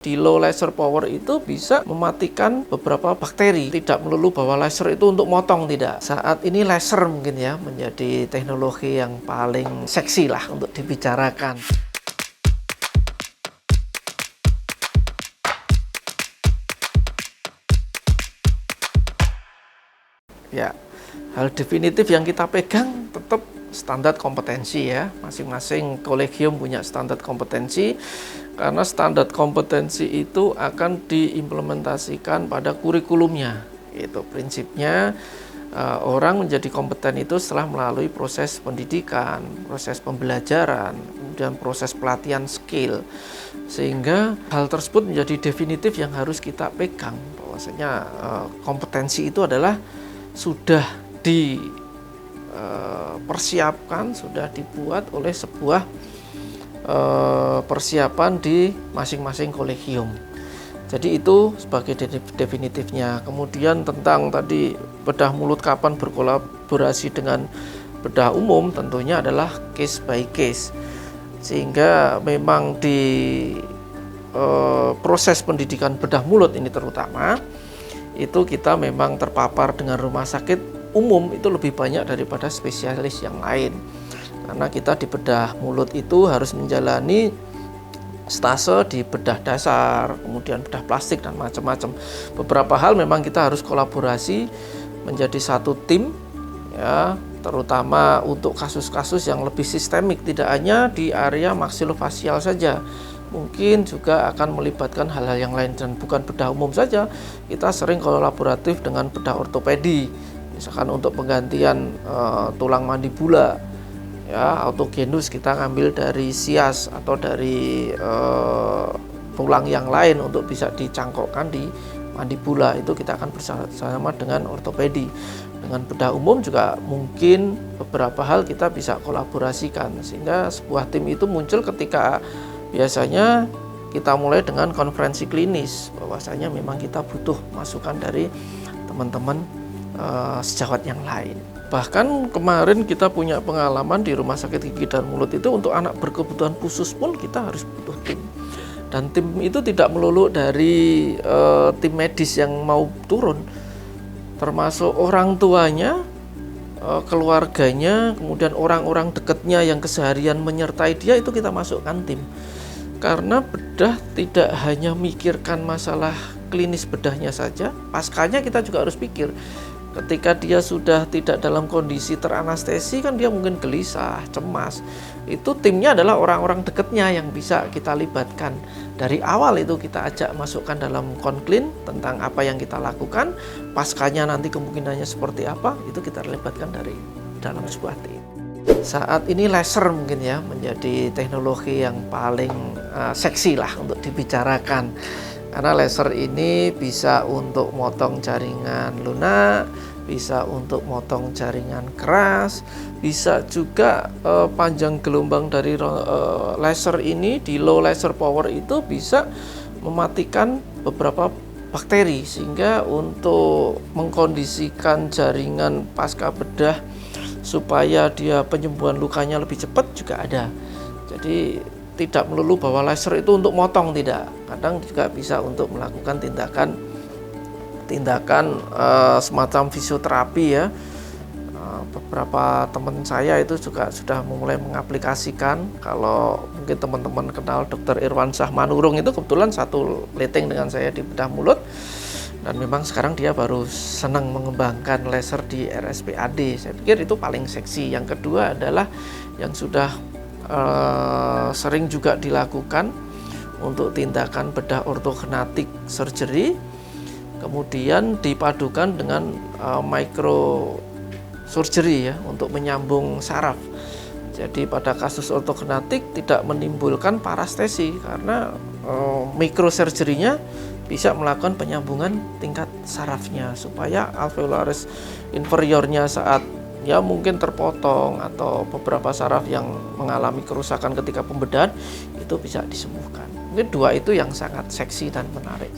Di low laser power itu bisa mematikan beberapa bakteri. Tidak melulu bahwa laser itu untuk motong, tidak. Saat ini laser mungkin ya menjadi teknologi yang paling seksi lah untuk dibicarakan. Ya, hal definitif yang kita pegang tetap standar kompetensi ya. Masing-masing kolegium punya standar kompetensi. Karena standar kompetensi itu akan diimplementasikan pada kurikulumnya. Itu prinsipnya orang menjadi kompeten itu setelah melalui proses pendidikan, proses pembelajaran, kemudian proses pelatihan skill. Sehingga hal tersebut menjadi definitif yang harus kita pegang. Bahwasanya kompetensi itu adalah sudah dipersiapkan, sudah dibuat oleh sebuah persiapan di masing-masing kolegium. Jadi itu sebagai definitifnya. Kemudian tentang tadi bedah mulut kapan berkolaborasi dengan bedah umum, tentunya adalah case by case. Sehingga memang di proses pendidikan bedah mulut ini terutama, itu kita memang terpapar dengan rumah sakit umum itu lebih banyak daripada spesialis yang lain. Karena kita di bedah mulut itu harus menjalani stase di bedah dasar, kemudian bedah plastik dan macam-macam. Beberapa hal memang kita harus kolaborasi menjadi satu tim ya, terutama untuk kasus-kasus yang lebih sistemik, tidak hanya di area maksilofacial saja. Mungkin juga akan melibatkan hal-hal yang lain dan bukan bedah umum saja. Kita sering kolaboratif dengan bedah ortopedi, misalkan untuk penggantian tulang mandibula. Ya, autogenus kita ngambil dari sias atau dari tulang yang lain untuk bisa dicangkokkan di mandibula. Itu kita akan bersama dengan ortopedi. Dengan bedah umum juga mungkin beberapa hal kita bisa kolaborasikan, sehingga sebuah tim itu muncul ketika biasanya kita mulai dengan konferensi klinis, bahwasanya memang kita butuh masukan dari teman-teman sejawat yang lain. Bahkan kemarin kita punya pengalaman di rumah sakit gigi dan mulut itu untuk anak berkebutuhan khusus pun kita harus butuh tim. Dan tim itu tidak melulu dari tim medis yang mau turun, termasuk orang tuanya, keluarganya, kemudian orang-orang dekatnya yang keseharian menyertai dia, itu kita masukkan tim. Karena bedah tidak hanya mikirkan masalah klinis bedahnya saja, paskanya kita juga harus pikir. Ketika dia sudah tidak dalam kondisi teranestesi kan dia mungkin gelisah, cemas. Itu timnya adalah orang-orang dekatnya yang bisa kita libatkan. Dari awal itu kita ajak masukkan dalam konklin tentang apa yang kita lakukan. Paskanya nanti kemungkinannya seperti apa, itu kita libatkan dari dalam sebuah tim. Saat ini laser mungkin ya menjadi teknologi yang paling seksi lah untuk dibicarakan. Karena laser ini bisa untuk motong jaringan lunak, bisa untuk motong jaringan keras, bisa juga panjang gelombang dari laser ini di low laser power itu bisa mematikan beberapa bakteri, sehingga untuk mengkondisikan jaringan pasca bedah supaya dia penyembuhan lukanya lebih cepat juga ada. Jadi tidak melulu bahwa laser itu untuk motong, tidak. Kadang juga bisa untuk melakukan tindakan semacam fisioterapi ya. Beberapa teman saya itu juga sudah mulai mengaplikasikan. Kalau mungkin teman-teman kenal Dr. Irwansyah Manurung, itu kebetulan satu leteng dengan saya di bedah mulut. Dan memang sekarang dia baru senang mengembangkan laser di RSPAD. Saya pikir itu paling seksi. Yang kedua adalah yang sudah sering juga dilakukan untuk tindakan bedah ortognatik surgery, kemudian dipadukan dengan micro surgery ya untuk menyambung saraf. Jadi pada kasus ortognatik tidak menimbulkan parestesi karena microsurgery-nya bisa melakukan penyambungan tingkat sarafnya supaya alveolaris inferiornya saat ya mungkin terpotong atau beberapa saraf yang mengalami kerusakan ketika pembedahan itu bisa disembuhkan. Mungkin dua itu yang sangat seksi dan menarik.